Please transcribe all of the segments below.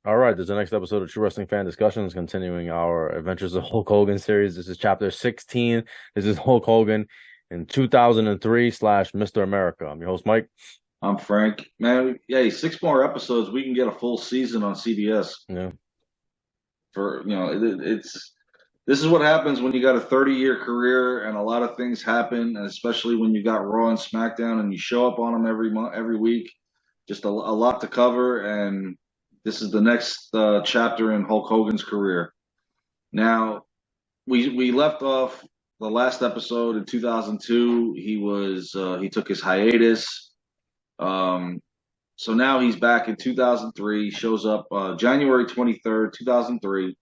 All right, there's the next episode of True Wrestling Fan Discussions, continuing our Adventures of Hulk Hogan series. This is chapter 16. This is Hulk Hogan in 2003 slash Mr. America. I'm your host, Mike. I'm Frank. Man, yeah, 6 more episodes, we can get a full season on CBS. Yeah. It's this is what happens when you got a 30-year career and a lot of things happen, and especially when you got Raw and SmackDown and you show up on them every month, every week. Just a lot to cover, and this is the next chapter in Hulk Hogan's career. Now, we left off the last episode in 2002. He took his hiatus. So now he's back in 2003. He shows up January 23rd, 2003.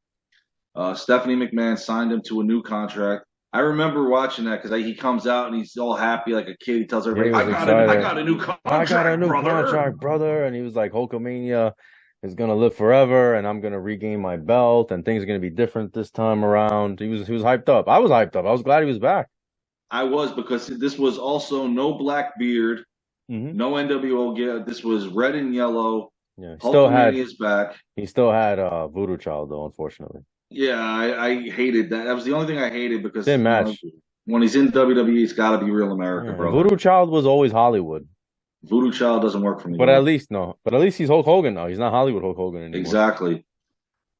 Stephanie McMahon signed him to a new contract. I remember watching that because he comes out and he's all happy like a kid. He tells Yeah, he everybody, was I excited. got a new contract, I got a new brother." contract, brother. And he was like, Hulkamania is gonna live forever, and I'm gonna regain my belt, and things are gonna be different this time around. He was hyped up. I was hyped up. I was glad he was back. I was, because this was also no black beard, Hmm. no NWO gear. This was red and yellow. Yeah, Hulkamania is back. he still had Voodoo Child though, unfortunately. Yeah, I hated that. That was the only thing I hated because Didn't match. when he's in WWE, it's got to be real America, Yeah, brother. Voodoo Child was always Hollywood. Voodoo Child doesn't work for me, But bro. at least no. But at least he's Hulk Hogan now. He's not Hollywood Hulk Hogan anymore. Exactly.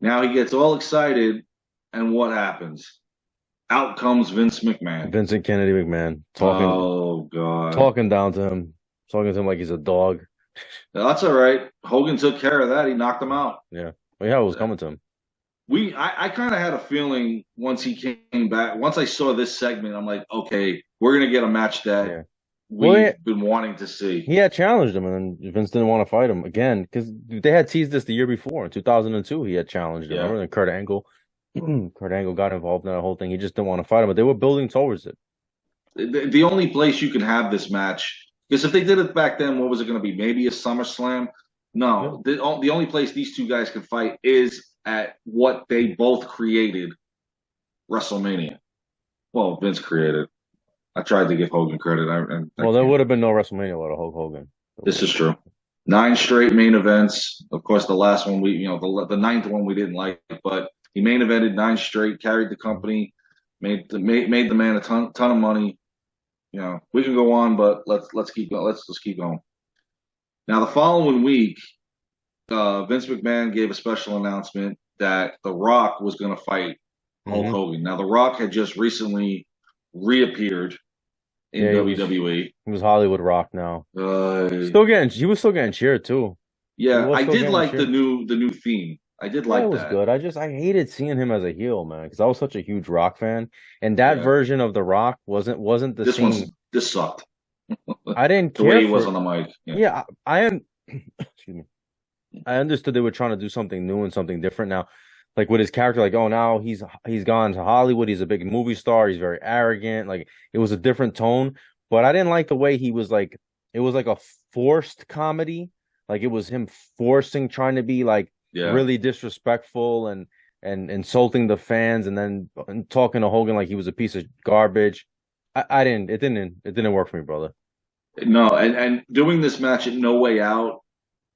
Now he gets all excited, and what happens? Out comes Vince McMahon. Vincent Kennedy McMahon Oh God, talking down to him, talking to him like he's a dog. that's all right. Hogan took care of that. He knocked him out. Yeah. Well, yeah, it was coming to him. I kind of had a feeling once he came back. Once I saw this segment, I'm like, okay, we're gonna get a match that Yeah. we've been wanting to see. He had challenged him, and then Vince didn't want to fight him again because they had teased this the year before in 2002. He had challenged him. Yeah. Remember? And Kurt Angle, Kurt Angle got involved in that whole thing. He just didn't want to fight him, but they were building towards it. The only place you can have this match, because if they did it back then, what was it going to be? Maybe a SummerSlam? No, the only place these two guys can fight is at what they both created, WrestleMania. Well, Vince created. I tried to give Hogan credit. Well, there would have been no WrestleMania without Hulk Hogan. This is true. 9 straight main events. Of course, the last one the ninth one we didn't like, but he main evented 9 straight, carried the company, made the man a ton of money. We can go on, but let's keep going. Let's just keep going. Now, the following week, Vince McMahon gave a special announcement that The Rock was going to fight Hulk Hogan. Now, The Rock had just recently reappeared in WWE. He was Hollywood Rock now. He was still getting cheered too. Yeah, I did like the new theme. I did like that. It was good. I hated seeing him as a heel, man, because I was such a huge Rock fan, and that version of The Rock wasn't the same. This sucked. I didn't care the way he was on the mic. Yeah, excuse me. I understood they were trying to do something new and something different now. Like with his character, like, oh, now he's gone to Hollywood. He's a big movie star. He's very arrogant. Like it was a different tone, but I didn't like the way he was like. It was like a forced comedy. Like it was him trying to be like really disrespectful and insulting the fans, and then talking to Hogan like he was a piece of garbage. It didn't work for me, brother. No, and doing this match at No Way Out,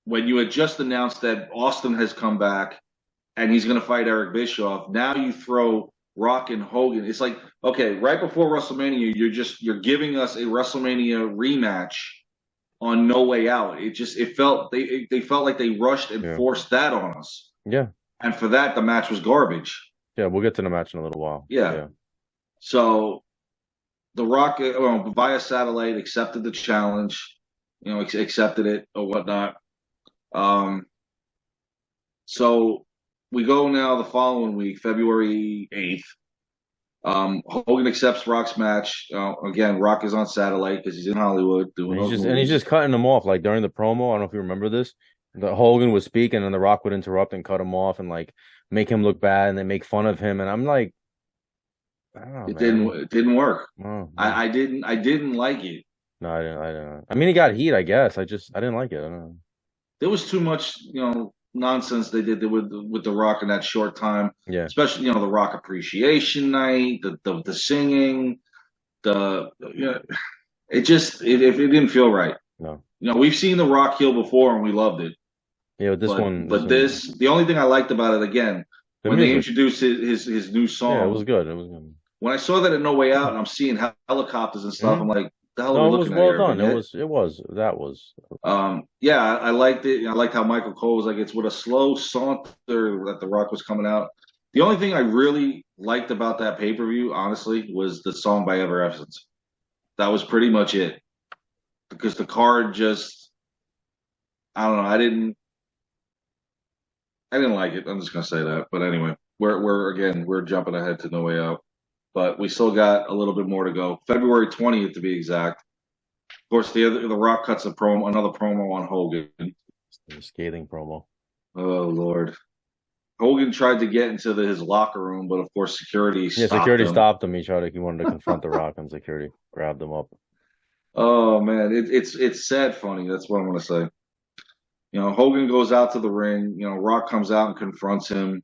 when you had just announced that Austin has come back and he's going to fight Eric Bischoff, now you throw Rock and Hogan. It's like, okay, right before WrestleMania, you're giving us a WrestleMania rematch on No Way Out. They felt like they rushed and forced that on us. Yeah. And for that, the match was garbage. Yeah, we'll get to the match in a little while. Yeah. So The Rock, via satellite, accepted the challenge, accepted it or whatnot. So we go now the following week, February 8th. Hogan accepts Rock's match. Again, Rock is on satellite because he's in Hollywood doing he's just cutting them off like during the promo. I don't know if you remember this. The Hogan would speak and then The Rock would interrupt and cut him off and like make him look bad and then make fun of him. And I'm like, I don't know, it didn't work. Oh, I didn't like it. No, I didn't. I mean, he got heat, I guess. I didn't like it. I don't know. There was too much, nonsense they did with The Rock in that short time. Yeah. Especially, the Rock Appreciation Night, the singing, it didn't feel right. No. We've seen The Rock heel before and we loved it. Yeah, but this But one, the only thing I liked about it again the when they music. introduced his new Yeah, it was song. good. It was good. When I saw that in No Way Out, and I'm seeing helicopters and stuff, Hmm. I'm like, the hell are we No, it was looking at well here? done. But yet, That was. yeah, I liked it. I liked how Michael Cole was like, it's with a slow saunter that The Rock was coming out. The only thing I really liked about that pay per view, honestly, was the song by Ever Essence. That was pretty much it because the card just, I don't know, I didn't like it. I'm just gonna say that. But anyway, we're jumping ahead to No Way Out, but we still got a little bit more to go. February 20th to be exact. Of course, the Rock cuts another promo on Hogan. The scathing promo. Oh Lord. Hogan tried to get into his locker room, but of course security Yeah, stopped security him. stopped him. He wanted to confront the Rock, and security grabbed him up. Oh man, it's sad funny. That's what I'm gonna say. Hogan goes out to the ring. Rock comes out and confronts him.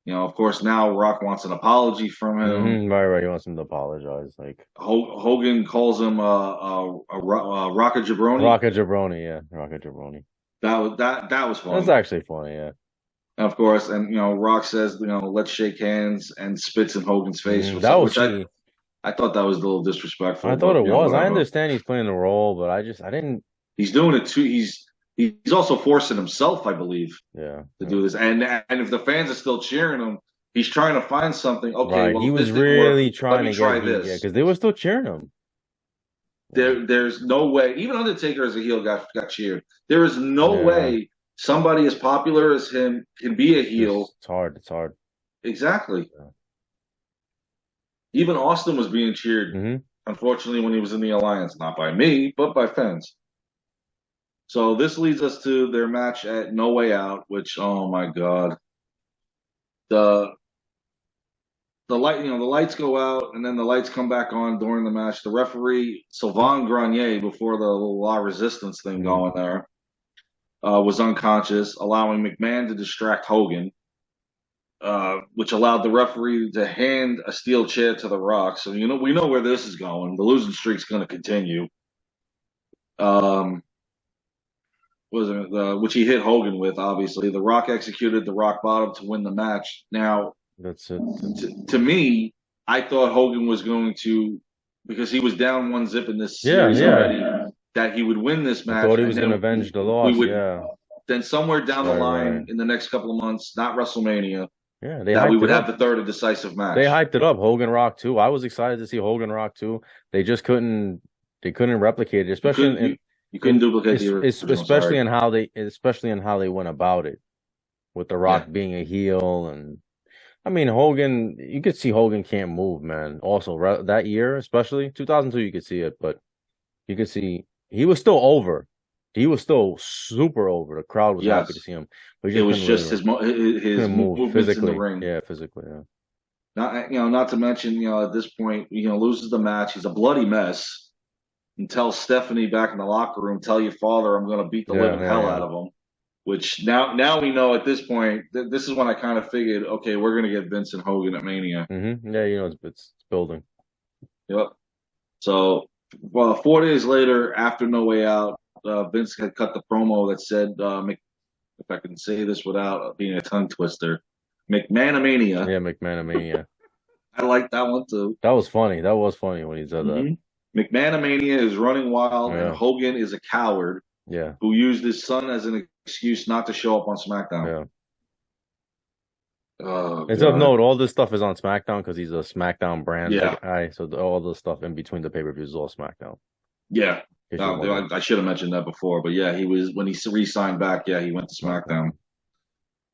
Of course now Rock wants an apology from him. Right, right. He wants him to apologize. Like Hogan calls him a rocket jabroni. Rocket Jabroni, yeah, Rocket Jabroni. That was That's funny. actually funny, yeah. And of course, and Rock says, let's shake hands and spits in Hogan's face, That was which see. I thought that was a little I disrespectful, thought but it was. I whatever. understand he's playing the role, but I didn't. He's doing it too. He's also forcing himself, I believe, Yeah, to yeah. do this. And if the fans are still cheering him, he's trying to find something. Okay, Right. well He if was this didn't work, really let trying me to get try heat, yeah, this. because they were still cheering him. There's no way. Even Undertaker as a heel got cheered. There is no Yeah, way somebody as popular as him can be a it's heel. just it's hard. It's hard. Exactly. Yeah. Even Austin was being cheered, Hmm. unfortunately, when he was in the Alliance, not by me, but by fans. So this leads us to their match at No Way Out, which, oh my God, the the lights go out, and then the lights come back on during the match. The referee Sylvain Grenier, before the little La Resistance thing Hmm. going there, was unconscious, allowing McMahon to distract Hogan, which allowed the referee to hand a steel chair to The Rock. So we know where this is going. The losing streak's going to continue. Um, was it which he hit Hogan with? Obviously, The Rock executed the Rock Bottom to win the match. Now, That's it. to me, I thought Hogan was going to, because he was down 1-0 in this Yeah, series yeah. already, that he would win this I match, thought he and was gonna then avenge the we loss. would Yeah. then somewhere down the Right, line right. in the next couple of months, not WrestleMania, Yeah, they that we hyped would it have up. the third and decisive They match. hyped it up. Hogan Rock too. I was excited to see Hogan Rock too. They just couldn't. They couldn't replicate it, You couldn't you couldn't duplicate the original. especially Sorry. in how they went about it with The Yeah. Rock being a heel. And I mean Hogan, you could see Hogan can't move, man. Also that year, especially 2002, you could see it, but you could see he was still over. He was still super over. The crowd was happy to Yes. see him, but he It just was couldn't really just his couldn't move movements in the physically. ring. Yeah, physically. Yeah. Not to mention, at this point, loses the match. He's a bloody mess. And tells Stephanie back in the locker room, "Tell your father I'm going to beat the Yeah, living yeah, hell yeah. out of him." Which now we know at this point. This is when I kind of figured, okay, we're going to get Vince and Hogan at Mania. Yeah, it's building. Yep. So, well, 4 days later, after No Way Out, Vince had cut the promo that said, if I can say this without being a tongue twister, McManamania. Yeah, McManamania. I like that one too. That was funny. That was funny when he said that. Hmm. McManamania is running wild, and Yeah, Hogan is a coward yeah, who used his son as an excuse not to show up on SmackDown. yeah. Oh It's of God. note, all this stuff is on SmackDown because he's a SmackDown brand Yeah. guy. So all the stuff in between the pay-per-views is all SmackDown. Yeah. If you're wondering. I should have mentioned that before, but yeah, he was when he re-signed back. Yeah, he went to SmackDown, SmackDown.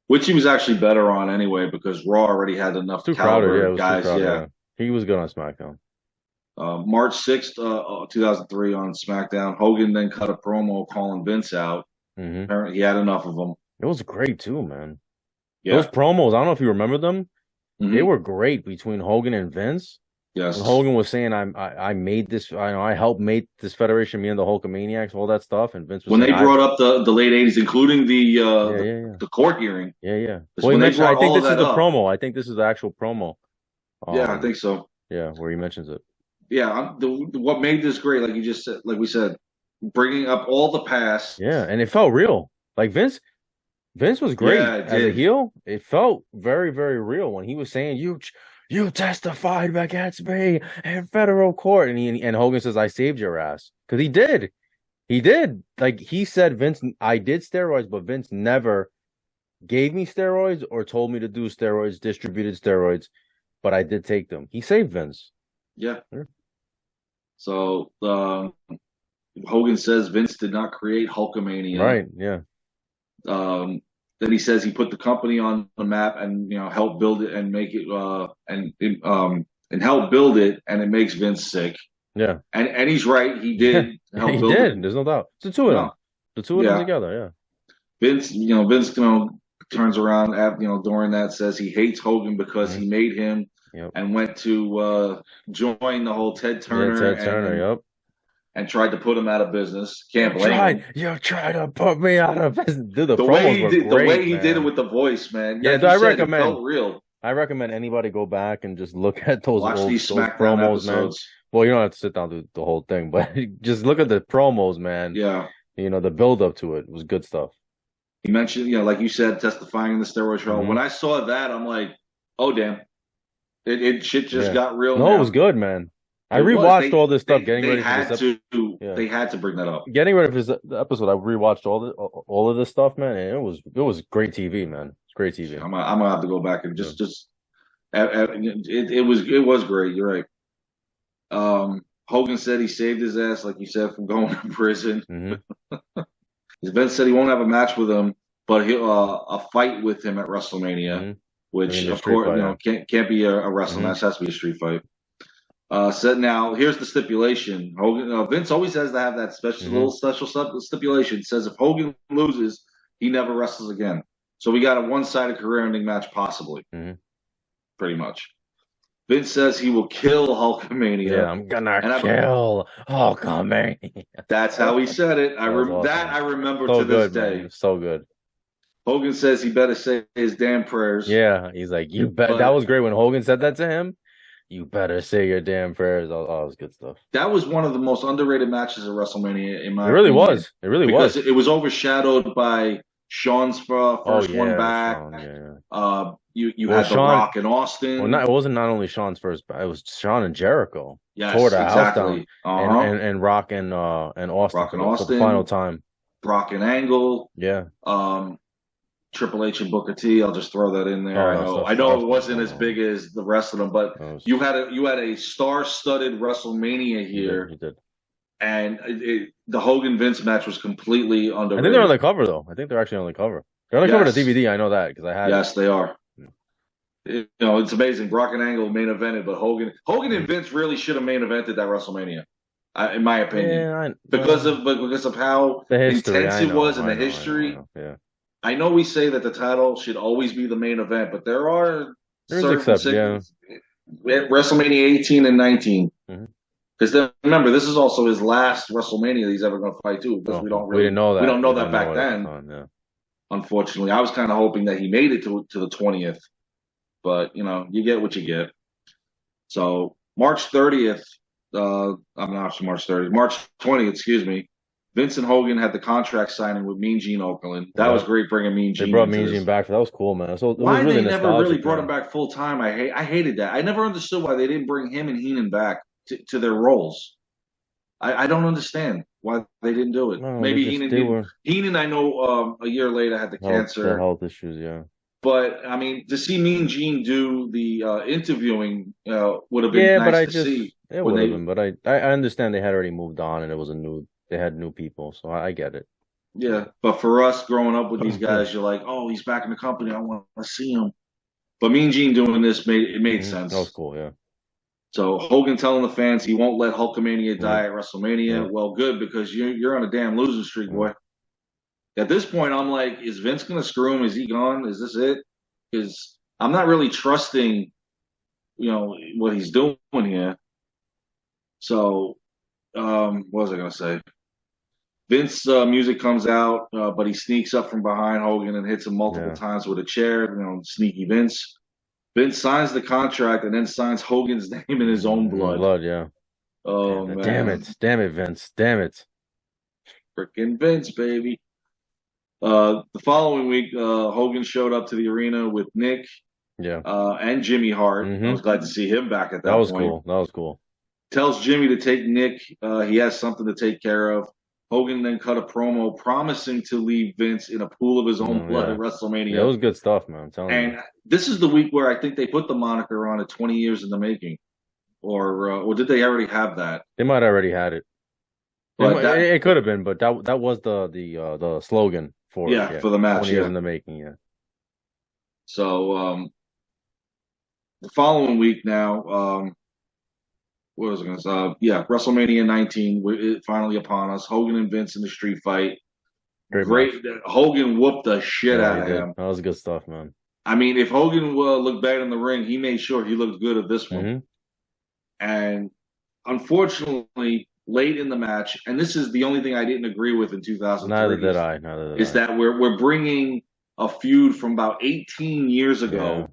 which he was actually better on anyway because Raw already had It's enough too crowded. Yeah, caliber it was too guys. crowded. Yeah. Yeah, he was good on SmackDown. March 6th, 2003 on SmackDown. Hogan then cut a promo calling Vince out. Hmm. Apparently, he had enough of them. It was great too, man. Those Yeah. promos, I don't know if you remember them. They Hmm. were great between Hogan and Vince. When Yes. Hogan was saying, I made this, I helped make this federation, me and the Hulkamaniacs, all that stuff," and Vince was When saying, they brought up the late 80s, including yeah, yeah, yeah, the court hearing, yeah, yeah. is Well, he when they mentioned, I brought think all of this is that the up. promo. I think this is the actual promo. Yeah, I think so. Yeah, where he mentions it. Yeah, what made this great, like you just said, like we said, bringing up all the past. Yeah, and it felt real. Like Vince, Vince was great Yeah, it as a did. heel. It felt very, very real when he was saying, you testified against me in federal court," and Hogan says, "I saved your ass," because he did. He did. Like he said, Vince, I did steroids, but Vince never gave me steroids or told me to do steroids, distributed steroids, but I did take them. He saved Vince. Yeah. Yeah. So Hogan says Vince did not create Hulkamania. Right. Yeah. Um, then he says he put the company on the map and help build it and make it and help build it, and it makes Vince sick. Yeah. And he's right. He Yeah. did help He build it. did. There's no doubt. It's the two of them. No, The two of them yeah. together. Vince turns around during that, says he hates Hogan Yeah. because he made him Yep. and went to join the whole Ted Yeah. Turner Ted Turner. Yep. and tried to put him out of business. Can't blame him. You tried to put me out of business. Dude, the promos were The way great, he did it man. with the voice, man. Yeah, Like dude, you said, it felt real. I recommend anybody go back and just look at Watch these those SmackDown promos, man. episodes. Well, you don't have to sit down to the whole thing, but just look at the promos, man. Yeah. The build up to it was good stuff. He mentioned, like you said, testifying in the steroid trial. When Hmm. I saw that, I'm like, oh damn, it shit just Yeah. got real No, it now. was good, man. I It was. rewatched all this stuff, getting They ready for this had episode. to Yeah. they had to bring that up. Getting rid of his episode, I rewatched all of this stuff, man, and it was great TV, man. It's great TV. I'm gonna have to go back and it was great. You're right. Hogan said he saved his ass, like you said, from going to prison. Hmm. Vince said he won't have a match with him, but he'll a fight with him at WrestleMania, Hmm. which The of street course fight, yeah. can't be a wrestling Hmm. match. It has to be a street fight. Said now here's the stipulation. Hogan Vince always has to have that Hmm. special stipulation. It says if Hogan loses, he never wrestles again. So we got a one-sided career-ending match, possibly, Hmm. pretty much. Vince says he will kill Yeah, Hulkamania, I'm gonna and kill Hulkamania. that's how he said it. That was awesome. That I remember So to this good, man. day. So good. Hogan says he better say his damn prayers. Yeah, he's like, you bet. That But was great when Hogan said that to him. You better say your damn prayers. All was good stuff. that was one of the most underrated matches at WrestleMania, in It my really opinion. was. It really Because was. it was overshadowed by Sean's Oh first one yeah, back. Sean. Yeah. You Well, had The Sean. Rock and Austin. Well, it wasn't not only Sean's first, but it was Sean and Jericho Yes, tore the house down, exactly. Uh-huh. and Rock and Austin Rock and for the Austin. final time. Brock and Angle. Yeah. Triple H and Booker T. I'll just throw that in there. Oh, I know it wasn't as big as the rest of them, but was- you had a star-studded WrestleMania here, You did. and the Hogan Vince match was completely I underrated. think they're on the cover though. I think they're actually on the cover. They're on the cover of the Yes. DVD. I know that because I had it. Yes, they are. Yeah. It's amazing. Brock and Angle main evented, but Hogan and Vince really should have main evented that WrestleMania, in my opinion, Yeah, because of how the history. intense I it know, was and I the know, history. I know. Yeah. I know we say that the title should always be the main event, but there's exceptions, WrestleMania 18 and 19. Mhm. Because remember, this is also his last WrestleMania that he's ever going to fight too. Because we didn't know that. We don't know We that didn't back know it at then. the time, yeah. Unfortunately, I was kind of hoping that he made it to the 20th, but you get what you get. So March 30th, I'm not March 30th, March 20th, excuse me. Vince and Hogan had the contract signing with Mean Gene Okerlund. That was great bringing Mean Gene. They brought Mean Gene back. That was cool, man. So why really they never really brought man. him back full time? I hated that. I never understood why they didn't bring him and Heenan back to their roles. I don't understand why they didn't do it. No, Maybe Heenan didn't. Heenan, I know, a year later had the cancer, health issues, yeah. But I mean, to see Mean Gene do the interviewing would have been nice to see. It would have been, but I understand they had already moved on and it was they had new people, so I get it. Yeah, but for us growing up with these guys, you're like, oh, he's back in the company. I want to see him. But Mean Gene doing this made sense. That was cool, yeah. So Hogan telling the fans he won't let Hulkamania die at WrestleMania. Yeah. Well, good, because you're on a damn losing streak, boy. At this point, I'm like, is Vince going to screw him? Is he gone? Is this it? Because I'm not really trusting, what he's doing here. So, what was I going to say? Vince music comes out, but he sneaks up from behind Hogan and hits him multiple times with a chair. Sneaky Vince. Vince signs the contract and then signs Hogan's name in his own blood. Yeah. Oh, man. Damn it, Vince. Damn it. Freaking Vince, baby. The following week, Hogan showed up to the arena with Nick Yeah. and Jimmy Hart. I was Hmm. glad to see him back at That that was point. cool. That was cool. Tells Jimmy to take Nick. He has something to take care of. Hogan then cut a promo promising to leave Vince in a pool of his own blood Yeah. at Yeah, it WrestleMania. was good stuff, man. I'm telling you. And this is the week where I think they put the moniker on it 20 years in the making. Or did they already have that? They might already had it. But that, It could have been, but that was the slogan for it. yeah, Yeah. for the match, 20 years yeah. in the making, yeah. So the following week now, what was I going to say? Yeah, WrestleMania 19 finally upon us. Hogan and Vince in the street fight. Great Great. match. Hogan whooped the shit Yeah, out he of did. him. That was good stuff, man. I mean, if Hogan looked bad in the ring, he made sure he looked good at this one. Hmm. And unfortunately, late in the match, and this is the only thing I didn't agree with in Neither 2003, did I. Neither did is I. that we're bringing a feud from about 18 years Yeah. ago.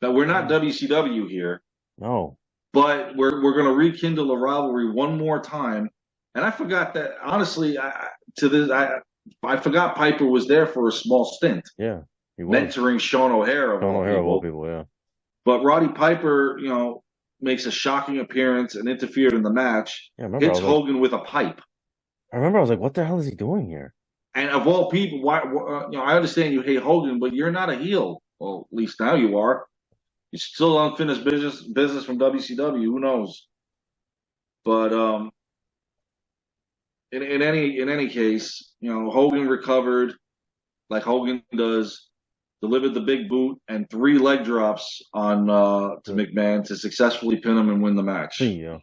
That we're not WCW here, No. but we're going to rekindle a rivalry one more time. And I forgot that honestly, I forgot Piper was there for a small stint, Yeah, he was. mentoring Sean O'Hare of Sean all O'Hare of all people. people, yeah. But Roddy Piper, makes a shocking appearance and interfered in the match. Yeah, I remember Hits Hogan with a pipe. I was like, what the hell is he doing here? And of all people, why? I understand you hate Hogan, but you're not a heel. Well, at least now you are. You're still unfinished business from WCW. Who knows? But in any case, Hogan recovered like Hogan does, delivered the big boot and three leg drops on to McMahon to successfully pin him and win the match. Yeah.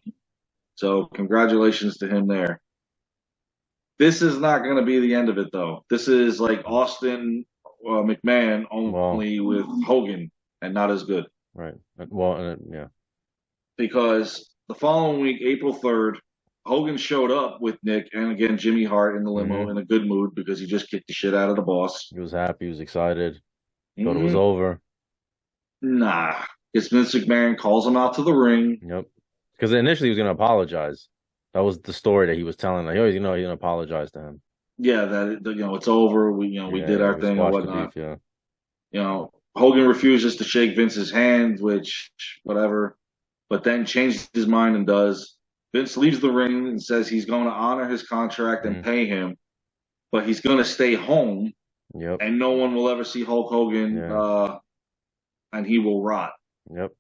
So congratulations to him there. This is not going to be the end of it, though. This is like Austin McMahon only with Hogan and not as good. Right. Well, yeah. Because the following week, April 3rd, Hogan showed up with Nick and again Jimmy Hart in the limo in a good mood because he just kicked the shit out of the boss. He was happy. He was excited. Thought it was over. Nah. It's Vince McMahon calls him out to the ring. Yep. Because initially he was going to apologize. That was the story that he was telling. Like, he's going to apologize to him. Yeah, that it's over. We did our thing and whatnot. The beef, yeah. Hogan refuses to shake Vince's hand, which whatever, but then changed his mind and does. Vince leaves the ring and says he's going to honor his contract and pay him, but he's going to stay home. Yep. And no one will ever see Hulk Hogan, and he will rot. Yep.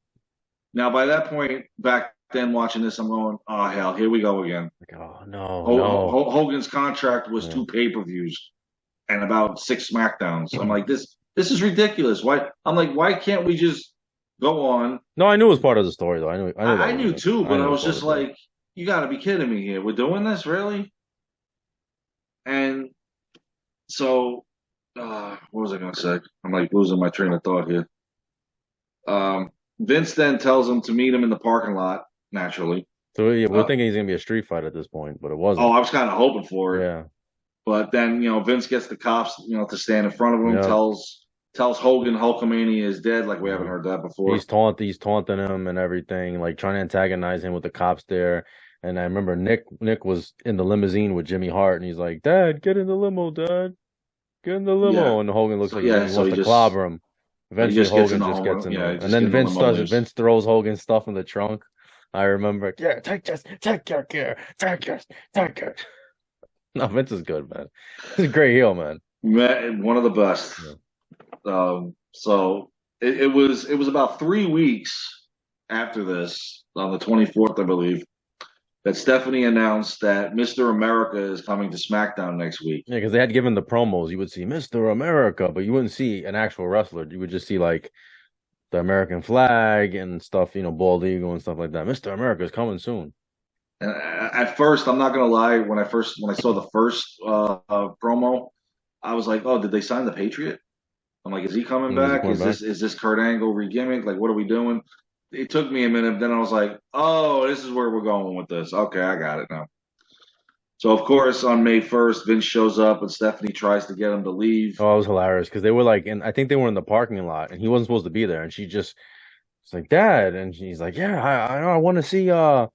Now, by that point, back then watching this, I'm going, oh hell, here we go again. Like, oh no, Hogan's contract was 2 pay-per-views and about 6 SmackDowns. I'm like, this is ridiculous. Why can't we just go on? No, I knew it was part of the story though. I knew too, but I was just like, you got to be kidding me here. We're doing this really? And so, what was I going to say? I'm like losing my train of thought here. Vince then tells him to meet him in the parking lot, naturally. So yeah, we're thinking he's gonna be a street fight at this point, but it wasn't. Oh, I was kind of hoping for it. Yeah. But then, Vince gets the cops, to stand in front of him, tells Hogan Hulkamania is dead, like we haven't heard that before. He's taunting him and everything, like trying to antagonize him with the cops there. And I remember Nick was in the limousine with Jimmy Hart, and he's like, "Dad, get in the limo, Dad, get in the limo." Yeah. And Hogan looks like he wants to clobber him. Eventually, Hogan just gets in there, and then Vince does it. Vince throws Hogan's stuff in the trunk. I remember, yeah, take your gear, take it. No, Vince is good, man. He's a great heel, man. One of the best. Yeah. So it was about 3 weeks after this, on the 24th, I believe, that Stephanie announced that Mr. America is coming to SmackDown next week. Yeah, because they had given the promos. You would see Mr. America, but you wouldn't see an actual wrestler. You would just see like the American flag and stuff, bald eagle and stuff like that. Mr. America is coming soon. And at first, I'm not gonna lie, when I saw the first promo, I was like, oh, did they sign the Patriot? I'm like, is he coming back? Is this Kurt Angle re-gimmick? Like, what are we doing? It took me a minute, then I was like, oh, this is where we're going with this. Okay, I got it now. So, of course, on May 1st, Vince shows up and Stephanie tries to get him to leave. Oh, it was hilarious because they were like, I think they were in the parking lot and he wasn't supposed to be there. And she just It's like, Dad, and she's like, yeah, I want to see.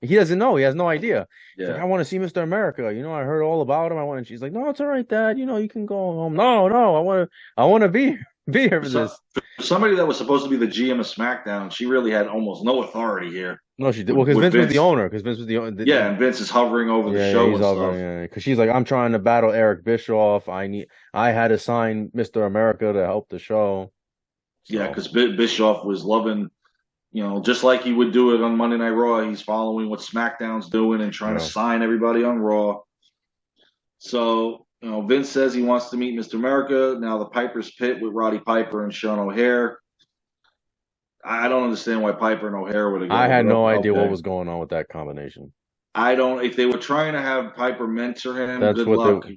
He doesn't know. He has no idea. He's like, Yeah. I want to see Mr. America. I heard all about him. I want. And she's like, no, it's all right, Dad. You can go home. No, no, I want to be be here for So, this. for somebody that was supposed to be the GM of SmackDown, she really had almost no authority here No, she did. Well, with because Vince was the Vince. owner. Because Vince was the owner. Yeah, and Vince is hovering over the Yeah, yeah, show he's and over. stuff. Yeah, because she's like, I'm trying to battle Eric Bischoff. I had to sign Mr. America to help the show. Yeah, So, because Bischoff was loving, just like he would do it on Monday Night Raw. He's following what SmackDown's doing and trying to yeah, sign everybody on Raw. So, Vince says he wants to meet Mr. America. Now the Piper's Pit with Roddy Piper and Sean O'Haire. I don't understand why Piper and O'Haire would I together, had but no idea what okay. was going on with that combination. I don't. If they were trying to have Piper mentor him, That's good what they. luck.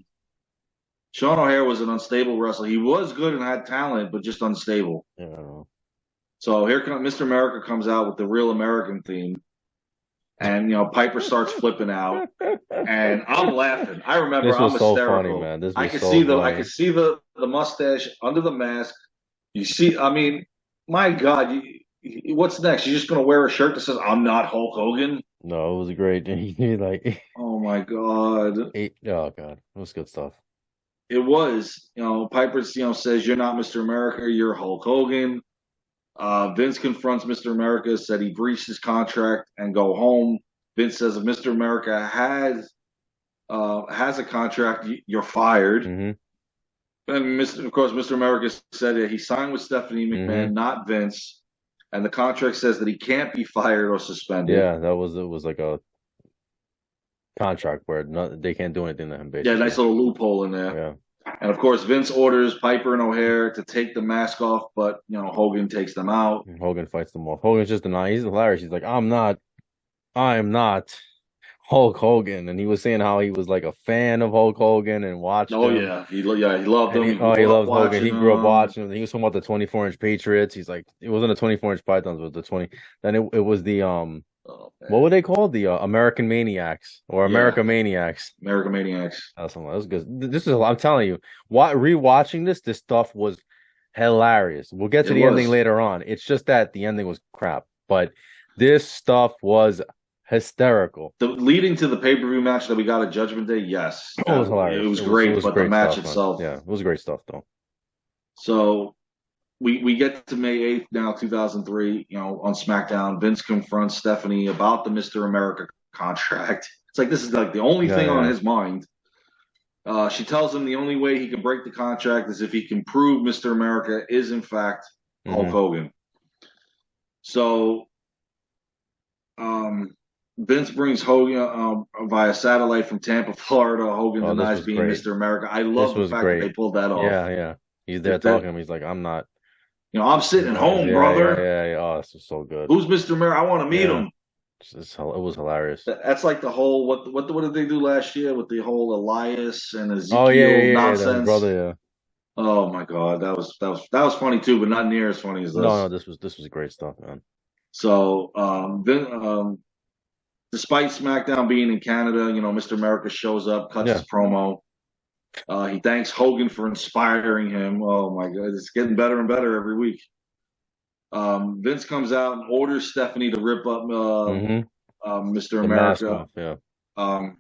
Sean O'Haire was an unstable wrestler. He was good and had talent, but just unstable. Yeah. So here comes Mr. America comes out with the real American theme, and Piper starts flipping out, and I'm laughing. I remember This I'm was so funny, hysterical. man. This I was could so see I funny. could see the mustache under the mask. You see, I mean, my God, what's next? You're just gonna wear a shirt that says "I'm not Hulk Hogan"? No, it was great. He like Oh my God. oh God, it was good stuff. It was, Piper, says you're not Mr. America, you're Hulk Hogan. Vince confronts Mr. America, said he breached his contract and go home. Vince says if Mr. America has a contract, you're fired. Hmm. And of course, Mr. America said that he signed with Stephanie Hmm. McMahon, not Vince, and the contract says that he can't be fired or suspended. Yeah, it was like a contract where they can't do anything to him Yeah, basically. nice little loophole in there. Yeah. And of course, Vince orders Piper and O'Haire to take the mask off, but Hogan takes them out. And Hogan fights them off. Hogan's just denying. He's hilarious. He's like, I am not Hulk Hogan, and he was saying how he was like a fan of Hulk Hogan and watched Oh him. yeah, he loved And him. He he grew up loves Hogan. watching He grew up him. watching him. He was talking about the 24-inch Patriots. He's like, it wasn't a 24-inch Pythons, it was the 20. Then it was the Oh what man, were they called? The American Maniacs or yeah, America Maniacs. American Maniacs. That's something that was good. This is I'm telling you, what rewatching this stuff was hilarious. We'll get It to the ending was later on. It's just that the ending was crap, but this stuff was hysterical. the leading to the pay per view match that we got at Judgment Day. Yes, Oh, it was it hilarious. was It great, was but the great match stuff, man. itself. Yeah, it was great stuff though. So we get to May 8th now, 2003. On SmackDown, Vince confronts Stephanie about the Mister America contract. It's like this is like the only Yeah, thing on yeah. his mind. She tells him the only way he can break the contract is if he can prove Mr. America is in fact Hulk Hmm. Hogan. So Vince brings Hogan via satellite from Tampa, Florida. Hogan Oh, this denies was being great. Mr. America. I This love the was fact that they great. pulled that off. Yeah, yeah. He's there That, that talking to him. He's like, I'm not. I'm sitting Yeah, home, yeah, yeah, brother. yeah, yeah. Oh, this was so good. Who's Mr. America? I want to meet Yeah, him. it was hilarious. That's like the whole what did they do last year with the whole Elias and Oh yeah, yeah, Ezekiel yeah, yeah. That was nonsense? brother. Yeah. Oh my God, that was funny too, but not near as funny as No, no. this. This was great stuff, man. So, despite SmackDown being in Canada, Mr. America shows up, cuts Yeah. his promo. He thanks Hogan for inspiring him. Oh my God, it's getting better and better every week. Vince comes out and orders Stephanie to rip up Hmm. Mr. The mask America. off. Yeah. Um,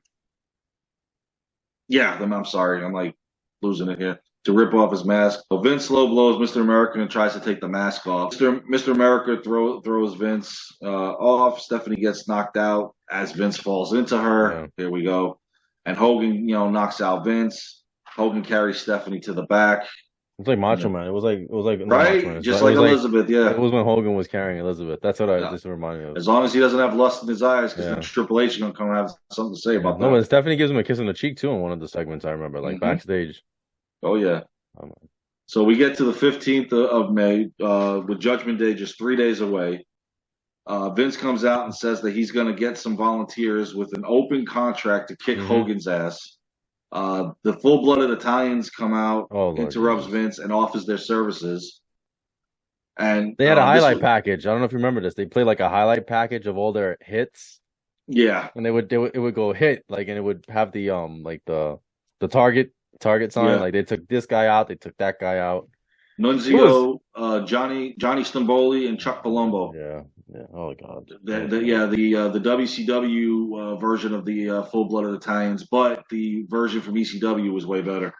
yeah, I'm sorry, I'm like losing it here. To rip off his mask. So Vince low blows Mr. America and tries to take the mask off. Mr. America throws Vince off. Stephanie gets knocked out as Vince falls into her. Yeah. Here we go. And Hogan, knocks out Vince. Hogan carries Stephanie to the back. It's like And Macho then, Man. It was like not Macho Man. right? Just It like was like Elizabeth, it yeah. was when Hogan was carrying Elizabeth. That's what Yeah. this reminded me of. As long as he doesn't have lust in his eyes, because then Yeah. Triple H is going to come and have something to say Yeah. about No, that. but Stephanie gives him a kiss on the cheek too in one of the segments. I remember, like Hmm. backstage. Oh, yeah. Um, So we get to the 15th of May with Judgment Day just 3 days away. Vince comes out and says that he's going to get some volunteers with an open contract to kick hmm. Hogan's ass. The full-blooded Italians come out, Oh Lord interrupts Jesus. Vince, and offers their services. And They had a this highlight was, package. I don't know if you remember this. They played like a highlight package of all their hits, yeah, and it would go hit like, and it would have the like the target sign. yeah. Like they took this guy out, they took that guy out. It was Nunzio, Johnny Stamboli, and Chuck Palumbo. yeah, yeah. Oh God, that The, was the bad. yeah the WCW version of the full-blooded Italians, but the version from ECW was way better.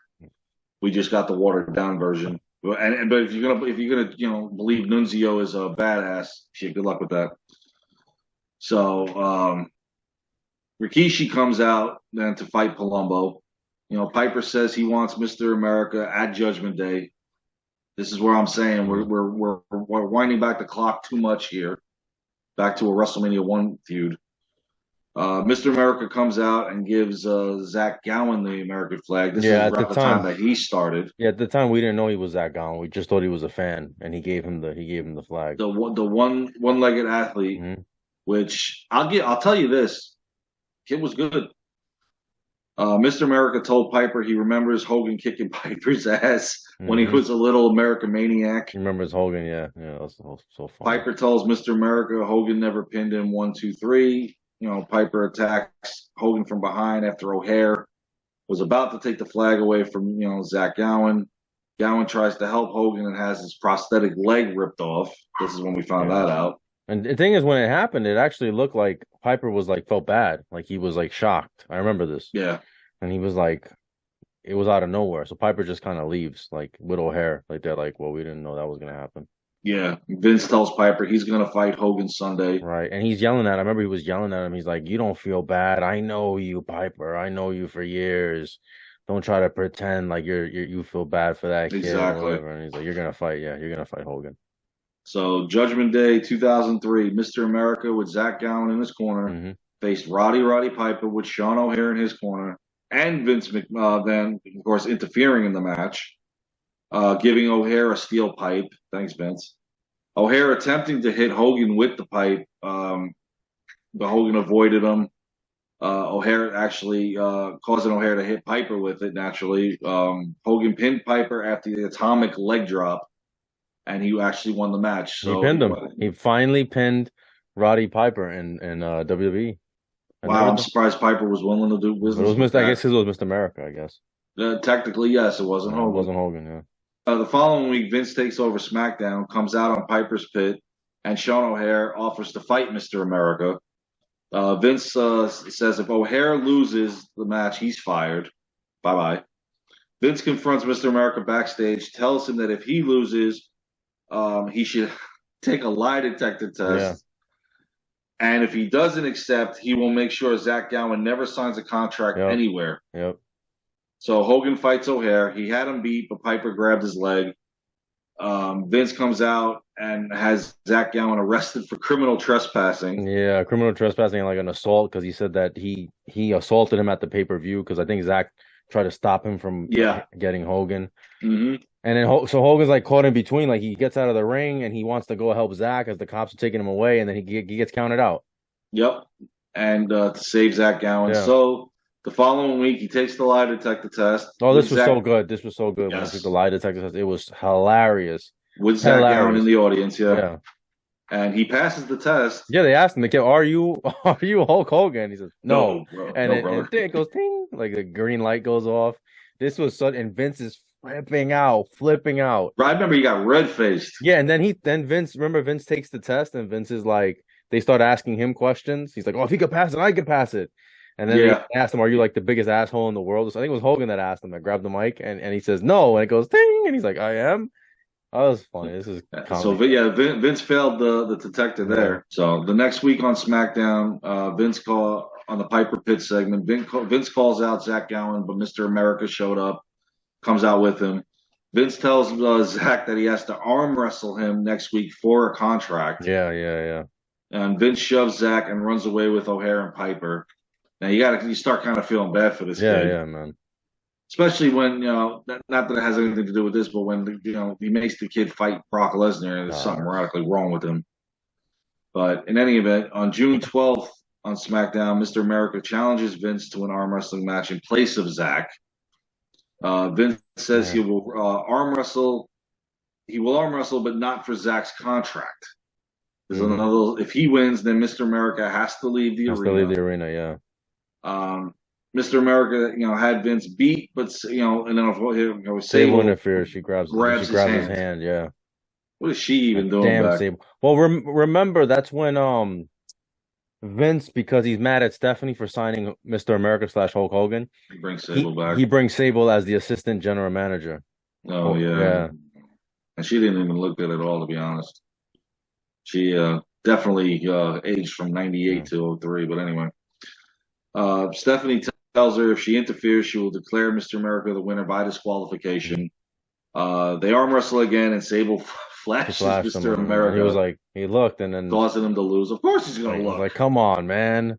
We just got the watered down version. But if you're gonna believe Nunzio is a badass, shit, good luck with that. So Rikishi comes out then to fight Palumbo. Piper says he wants Mr. America at Judgment Day. This is where I'm saying we're Mm. we're we're, we're winding back the clock too much here, back to a WrestleMania one feud. Mr. America comes out and gives Zach Gowen the American flag. This is Yeah, at the around the time time, that he started. yeah, at the time we didn't know he was that gone. We just thought he was a fan, and he gave him the flag. The one-legged athlete, Hmm. which I'll tell you this, kid was good. Mr. America told Piper he remembers Hogan kicking Piper's ass when he Hmm. was a little American maniac. You remember his Hogan? Yeah, yeah, that was so funny. Piper tells Mr. America Hogan never pinned him 1, 2, 3. Piper attacks Hogan from behind after O'Hare was about to take the flag away from Zach Gowen. Gowen tries to help Hogan and has his prosthetic leg ripped off. This is when we found Yeah. that out. And the thing is, when it happened, it actually looked like Piper was like felt bad, like he was like shocked. I remember this, Yeah, and he was like, it was out of nowhere. So Piper just kind of leaves, like with O'Hare, like they're like, well, we didn't know that was gonna happen, yeah. Vince tells Piper he's going to fight Hogan Sunday. right? And he's yelling at. I remember he was yelling at him. He's like, you don't feel bad. I know you, Piper. I know you for years. Don't try to pretend like you feel bad for that kid or Exactly. whatever. And he's like, you're gonna fight. Yeah, you're gonna fight Hogan. So Judgment Day 2003, Mr. America with Zach Gowen in his corner Hmm. faced Roddy Piper with Sean O'Hare in his corner, and Vince McMahon, of course, interfering in the match, giving O'Hare a steel pipe. Thanks, Vince. O'Hare attempting to hit Hogan with the pipe, but Hogan avoided him. O'Hare actually causing O'Hare to hit Piper with it naturally. Hogan pinned Piper after the atomic leg drop, and he actually won the match. He So, pinned him. He finally pinned Roddy Piper in WWE. I wow, never I'm thought, surprised Piper was willing to do but it business was with Mr. I that. guess his was Mr. America. I guess. Technically, yes, it wasn't No, it Hogan. wasn't Hogan. Yeah. The following week, Vince takes over SmackDown, comes out on Piper's Pit, and Sean O'Hare offers to fight Mr. America. Vince says if O'Hare loses the match, he's fired. Bye bye. Vince confronts Mr. America backstage, tells him that if he loses, he should take a lie detector Yeah. test. And if he doesn't accept, he will make sure Zach Gowen never signs a contract Yep. anywhere. Yep. So Hogan fights O'Hare. He had him beat, but Piper grabbed his leg. Vince comes out and has Zach Gowen arrested for criminal trespassing. Yeah. Criminal trespassing and like an assault because he said that he assaulted him at the pay-per-view because I think Zach tried to stop him from Yeah. getting Hogan. Hmm. And then so Hogan's like caught in between. Like he gets out of the ring and he wants to go help Zach as the cops are taking him away, and then he gets counted out. Yep. And to save Zach Gowen. Yeah. So the following week, he takes the lie detector test Oh, with this was Zach. so good. This was so good when I took the Yes. lie detector test. It was hilarious. With Zach Gowen in Hilarious. the audience. Yeah. Yeah. And he passes the test. Yeah, they asked him, they kept, are you Hulk Hogan? He says, no. No, bro. And No, it, brother. and it goes ting, like the green light goes off. This was such, and Vince is flipping out. Bro, I remember he got red faced. Yeah, and then Vince, remember Vince takes the test and Vince is like, they start asking him questions. He's like, oh, if he could pass it, I could pass it. And then Yeah. they asked him, are you like the biggest asshole in the world? So I think it was Hogan that asked him, that grabbed the mic, and he says, no. And it goes ting, and he's like, I am. Oh, that was funny. This is So comedy. yeah, Vince failed the detector Yeah. there. So the next week on SmackDown, Vince call on the Piper Pit segment. Vince calls out Zach Gowen, but Mr. America showed up, comes out with him. Vince tells Zach that he has to arm wrestle him next week for a contract. Yeah. And Vince shoves Zach and runs away with O'Hare and Piper. Now you start kind of feeling bad for this kid. Yeah, man. Especially when, not that it has anything to do with this, but when, he makes the kid fight Brock Lesnar and there's something radically wrong with him. But in any event, on June 12th on SmackDown, Mr. America challenges Vince to an arm wrestling match in place of Zach. Vince says he will arm wrestle. He will arm wrestle, but not for Zach's contract. If he wins, then Mr. America has to leave the arena. Yeah. Mr. America, had Vince beat, but and then Sable Sable interferes. She grabs his grabs his hand. hand. Yeah. What is she even doing Damn back? Sable. Well, remember that's when Vince, because he's mad at Stephanie for signing Mr. America slash Hulk Hogan, He brings Sable he back. brings Sable as the assistant general manager. Oh Oh yeah, yeah. and she didn't even look good at all, to be honest. She definitely aged from Yeah. '98 to '03. But anyway, Stephanie tells her if she interferes, she will declare Mr. America the winner by Mhm. disqualification. They arm wrestle again, and Sable She flashes flashed him, Mr. and he was America, like, he looked, and then causing him to lose. Of course, he's going like to I was look. like, come on, man.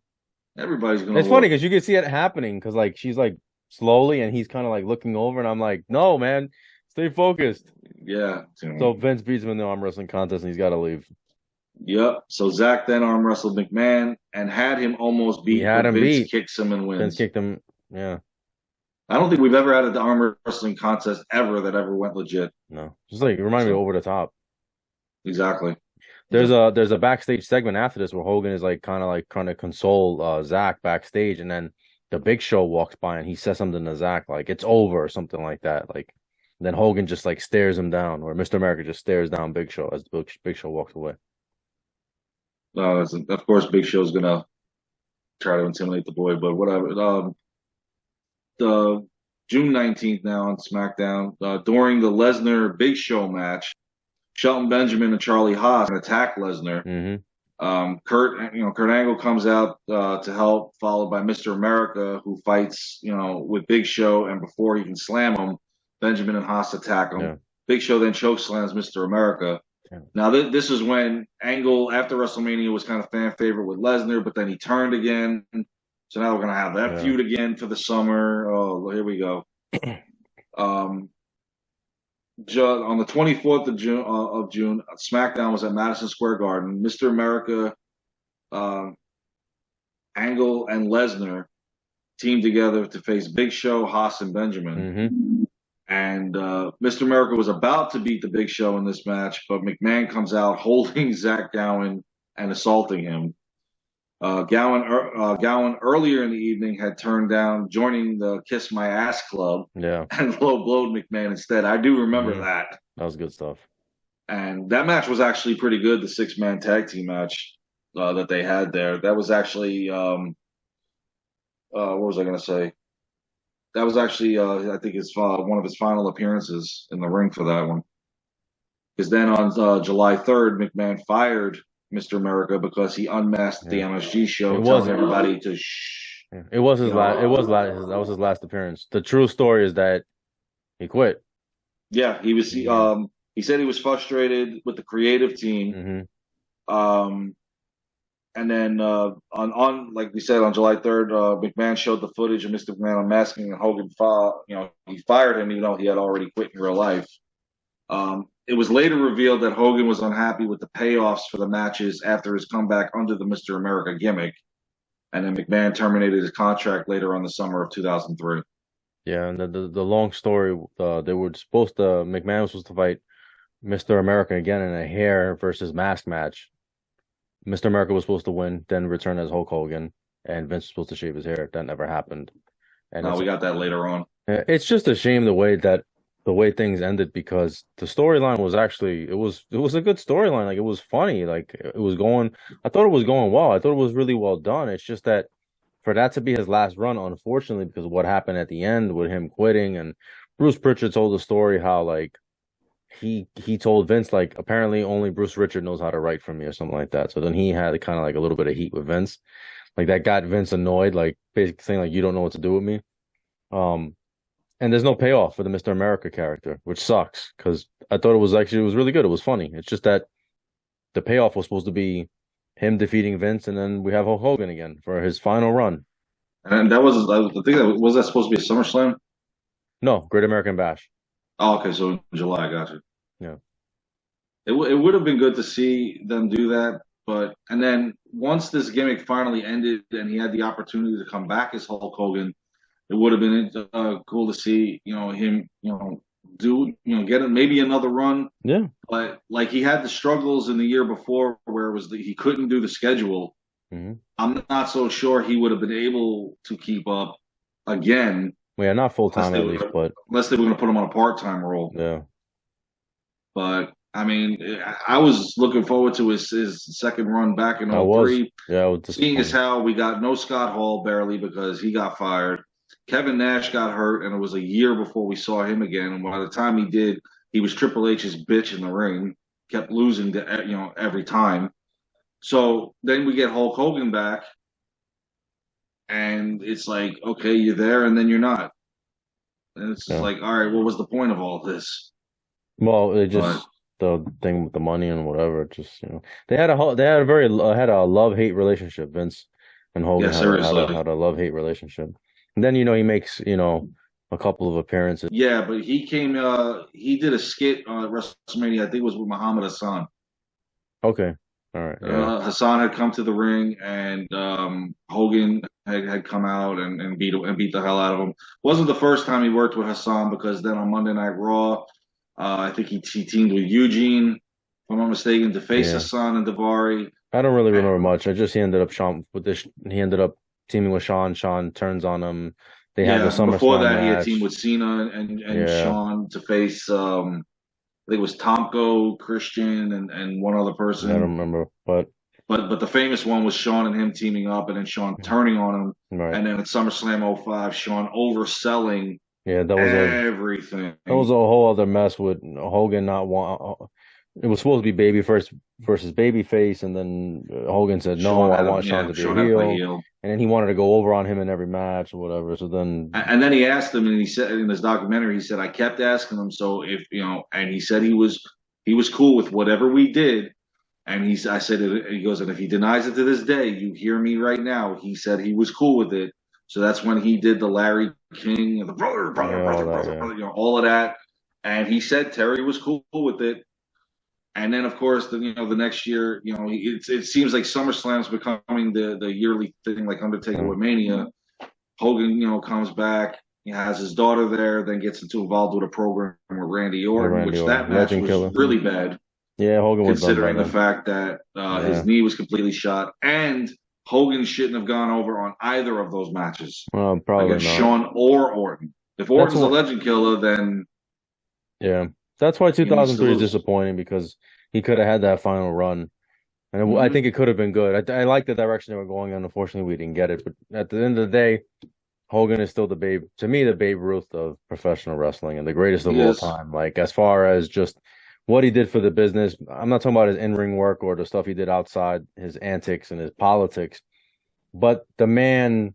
Everybody's going to It's funny look. because you can see it happening because like she's like slowly, and he's kind of like looking over, and I'm like, no, man, stay focused. Yeah. So Vince beats him in the arm wrestling contest, and he's got to leave. Yep. So Zach then arm wrestled McMahon and had him almost He beat, had but him Vince beat. kicks him and Vince wins. kicked him. Yeah, I don't think we've ever had an arm wrestling contest ever that ever went legit. no, just like it reminded me of So Over the Top. exactly. There's a backstage segment after this where Hogan is like kind of like trying to console Zach backstage, and then the Big Show walks by and he says something to Zach like it's over or something like that. Like then Hogan just like stares him down, or Mr. America just stares down Big Show as the Big Show walks away. Of course, Big Show's gonna try to intimidate the boy, but whatever. The June 19th now on SmackDown during the Lesnar Big Show match, Shelton Benjamin and Charlie Haas attack Lesnar. Hmm. Kurt Angle comes out to help, followed by Mr. America, who fights, with Big Show, and before he can slam him, Benjamin and Haas attack him. Yeah. Big Show then choke slams Mr. America. Yeah. Now, this is when Angle, after WrestleMania, was kind of fan favorite with Lesnar, but then he turned again. So now we're going to have that Yeah. feud again for the summer. Oh, here we go. Um, on the 24th of June, SmackDown was at Madison Square Garden. Mr. America, um, Angle, and Lesnar teamed together to face Big Show, Haas, and Benjamin. Hmm. And Mr. America was about to beat the Big Show in this match, but McMahon comes out holding Zach Gowen and assaulting him. Gowen earlier in the evening had turned down joining the Kiss My Ass Club Yeah. and low blowed McMahon instead. I do remember Hmm. that. That was good stuff. And that match was actually pretty good, the six-man tag team match that they had there. That was actually, what was I going to say? That was actually, I think, one of his final appearances in the ring for that one. Because then on July 3rd, McMahon fired Mr. America because he unmasked the Yeah. MSG show, It telling wasn't. everybody to shh. Yeah. It was his last. It was last. That was his last appearance. The true story is that he quit. Yeah, he was. Yeah. He said he was frustrated with the creative team. Hmm. Um, And then on like we said on July 3rd, McMahon showed the footage of Mr. McMahon unmasking, and Hogan he fired him even though he had already quit in real life. It was later revealed that Hogan was unhappy with the payoffs for the matches after his comeback under the Mr. America gimmick, and then McMahon terminated his contract later on the summer of 2003. Yeah, and the long story. They were supposed to. McMahon was supposed to fight Mr. America again in a hair versus mask match. Mr. America was supposed to win, then return as Hulk Hogan, and Vince was supposed to shave his hair. That never happened, and Now we got that later on. it's just a shame the way things ended because the storyline was actually it was a good storyline. Like it was funny. Like it was going. I thought it was going well. I thought it was really well done. It's just that for that to be his last run, unfortunately, because of what happened at the end with him quitting, and Bruce Pritchard told the story how like he told Vince like apparently only Bruce Richard knows how to write for me or something like that. So then he had kind of like a little bit of heat with Vince. Like that got Vince annoyed, like basically saying like you don't know what to do with me. Um and there's no payoff for the Mr. America character, which sucks because I thought it was really good. It was funny. It's just that the payoff was supposed to be him defeating Vince, and then we have Hulk Hogan again for his final run. And that was I think that was that supposed to be a SummerSlam? No, Great American Bash. Oh, okay, so in July, I got you. Yeah. It would have been good to see them do that, but and then once this gimmick finally ended and he had the opportunity to come back as Hulk Hogan, it would have been cool to see him do get maybe another run, Yeah. but like he had the struggles in the year before where it was he couldn't do the schedule. Hmm. I'm not so sure he would have been able to keep up again, Well, yeah, not full unless time they at were least, gonna, but unless they were going to put him on a part-time role. yeah. But I mean, I was looking forward to his second run back in I was. '03. Yeah, I was Seeing as disappointed. how we got no Scott Hall barely because he got fired. Kevin Nash got hurt, and it was a year before we saw him again. And by the time he did, he was Triple H's bitch in the ring, kept losing to, every time. So then we get Hulk Hogan back, and it's like, okay, you're there, and then you're not. And it's just Yeah. like, all right, what was the point of all this? Well, it But just the thing with the money and whatever. Just they had a very had a love hate relationship. Vince and yeah, Hogan seriously. had a love hate relationship. And then he makes a couple of appearances. Yeah, but he did a skit on WrestleMania, I think it was with Muhammad Hassan. Okay, all right, yeah, Hassan had come to the ring, and Hogan had come out and beat the hell out of him. Wasn't the first time he worked with Hassan because then on Monday Night Raw, I think he teamed with Eugene, if I'm not mistaken, to face yeah. Hassan and Davari. I don't really And, remember much. I just he ended up Sean with this. He ended up teaming with Sean. Sean turns on him. They had the yeah, before SummerSlam that he had teamed match. with Cena and Yeah, Shawn to face I think it was Tomko, Christian, and one other I don't person. remember, but But the famous one was Shawn and him teaming up, and then Shawn turning on him, right, and then at SummerSlam '05, Shawn overselling yeah, everything. that was a whole other mess with Hogan not want. It was supposed to be baby first versus baby face, and then Hogan said no, I want Sean to be a Shawn had to play heel, heel. and then he wanted to go over on him in every match or whatever. So then, And then he asked him, and he said in his documentary, he said, "I kept asking him, so if and he said he was cool with whatever we did." And I said, he goes, and if he denies it to this day, you hear me right now. He said he was cool with it. So that's when he did the Larry King, and the yeah, all that, yeah, brother, all of that. And he said Terry was cool with it. And then, of course, the next year, it seems like SummerSlam's becoming the yearly thing, like Undertaker yeah. with Mania. Hogan, comes back. He has his daughter there, then gets involved with a program with Randy Yeah, Orton, Randy which Orton, that match Legend was Killer. really bad Yeah, Hogan was done by considering the then. fact that Yeah, his knee was completely shot, and Hogan shouldn't have gone over on either of those matches well, probably against not. Shawn or Orton. If That's Orton's a what. legend killer, then Yeah, that's why he needs to 2003 is lose. disappointing because he could have had that final run, and I Hmm. think it could have been good. I like the direction they were going in. Unfortunately, we didn't get it. But at the end of the day, Hogan is still the Babe, to me, the Babe Ruth of professional wrestling and the greatest of He all is. time. Like as far as just what he did for the business, I'm not talking about his in-ring work or the stuff he did outside, his antics and his politics, but the man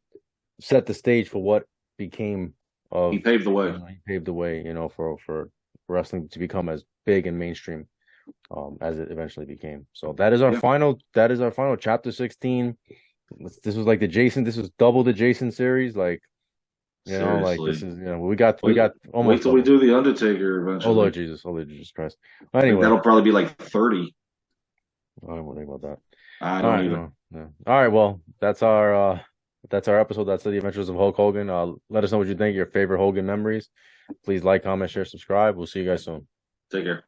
set the stage for what became He of, paved the way. he paved the way, for wrestling to become as big and mainstream as it eventually became. So Yep. that is our final chapter 16. This was like this was double the Jason series. Like, like this Seriously. is, we Wait, got wait almost till we double. do the Undertaker eventually. Oh Lord Jesus Christ. Like Anyway, that'll probably be like 30. I don't want to think about that. I All don't right, either. no, no. All right, well, that's our episode. That's the Adventures of Hulk Hogan. Let us know what you think, your favorite Hogan memories. Please like, comment, share, subscribe. We'll see you guys soon. Take care.